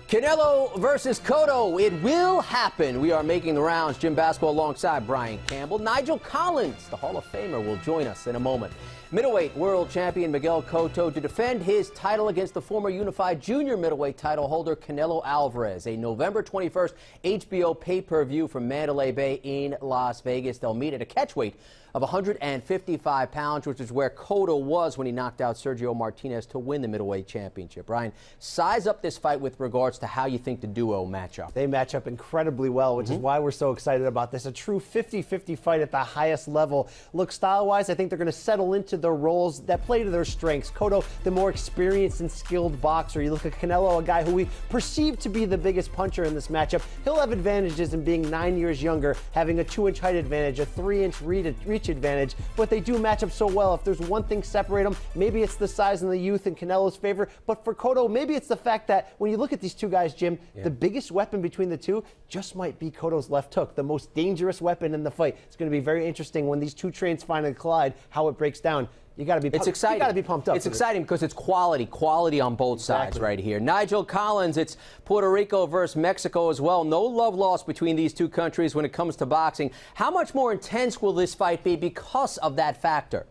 Canelo versus Cotto. It will happen. We are making the rounds. Jim Basketball alongside Brian Campbell. Nigel Collins, the Hall of Famer, will join us in a moment. Middleweight world champion Miguel Cotto to defend his title against the former unified junior middleweight title holder Canelo Alvarez. A November 21st HBO pay-per-view from Mandalay Bay in Las Vegas. They'll meet at a catchweight of 155 pounds, which is where Cotto was when he knocked out Sergio Martinez to win the middleweight championship. Brian, size up this fight with regards to how you think the duo match up. They match up incredibly well, which is why we're so excited about this. A true 50-50 fight at the highest level. Look, style-wise, I think they're going to settle into their roles that play to their strengths. Cotto, the more experienced and skilled boxer. You look at Canelo, a guy who we perceive to be the biggest puncher in this matchup. He'll have advantages in being 9 years younger, having a 2-inch height advantage, a 3-inch reach advantage, but they do match up so well. If there's one thing separate them, maybe it's the size and the youth in Canelo's favor, but for Cotto, maybe it's the fact that when you look at these two guys, Jim, the biggest weapon between the two just might be Cotto's left hook, the most dangerous weapon in the fight. It's going to be very interesting when these two trains finally collide, how it breaks down. You got to be. It's exciting. You got to be pumped up. It's exciting because it's quality on both sides right here. Nigel Collins, it's Puerto Rico versus Mexico as well. No love lost between these two countries when it comes to boxing. How much more intense will this fight be because of that factor?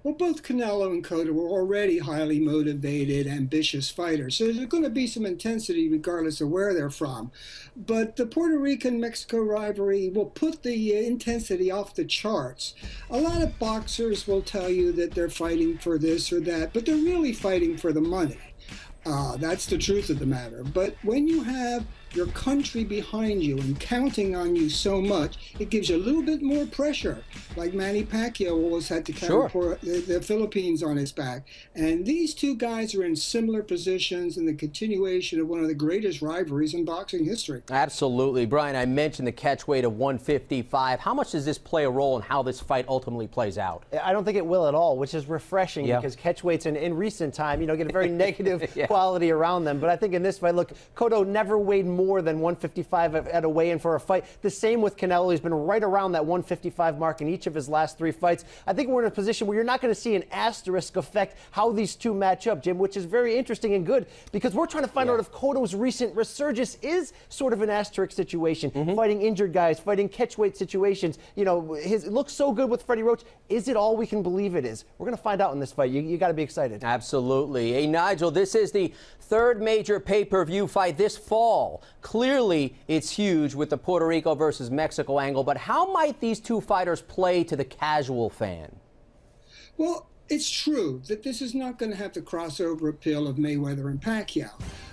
Well, both Canelo and Cotto were already highly motivated, ambitious fighters. So there's going to be some intensity regardless of where they're from. But the Puerto Rican-Mexico rivalry will put the intensity off the charts. A lot of boxers will tell you that they're fighting for this or that, but they're really fighting for the money. That's the truth of the matter. But when you have your country behind you and counting on you so much, it gives you a little bit more pressure, like Manny Pacquiao always had to carry the Philippines on his back. And these two guys are in similar positions in the continuation of one of the greatest rivalries in boxing history. Absolutely. Brian, I mentioned the catchweight of 155. How much does this play a role in how this fight ultimately plays out? I don't think it will at all, which is refreshing because catchweights in recent time, get a very negative quality around them. But I think in this fight, look, Cotto never weighed more than 155 at a weigh-in for a fight. The same with Canelo. He's been right around that 155 mark in each of his last 3 fights. I think we're in a position where you're not going to see an asterisk affect how these two match up, Jim, which is very interesting and good because we're trying to find out if Cotto's recent resurgence is sort of an asterisk situation, fighting injured guys, fighting catchweight situations. It looks so good with Freddie Roach. Is it all we can believe it is? We're going to find out in this fight. You got to be excited. Absolutely. Hey, Nigel, this is the third major pay-per-view fight this fall. Clearly, it's huge with the Puerto Rico versus Mexico angle, but how might these two fighters play to the casual fan? Well, it's true that this is not going to have the crossover appeal of Mayweather and Pacquiao.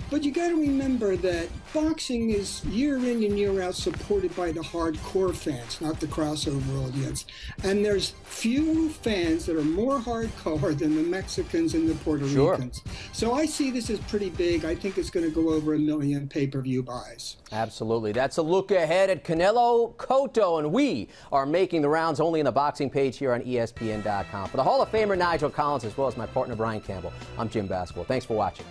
But you got to remember that boxing is year in and year out supported by the hardcore fans, not the crossover audience. And there's few fans that are more hardcore than the Mexicans and the Puerto Ricans. So I see this as pretty big. I think it's going to go over 1 million pay-per-view buys. Absolutely. That's a look ahead at Canelo Cotto, and we are making the rounds only in the boxing page here on ESPN.com. For the Hall of Famer Nigel Collins, as well as my partner Brian Campbell, I'm Jim Basketball. Thanks for watching.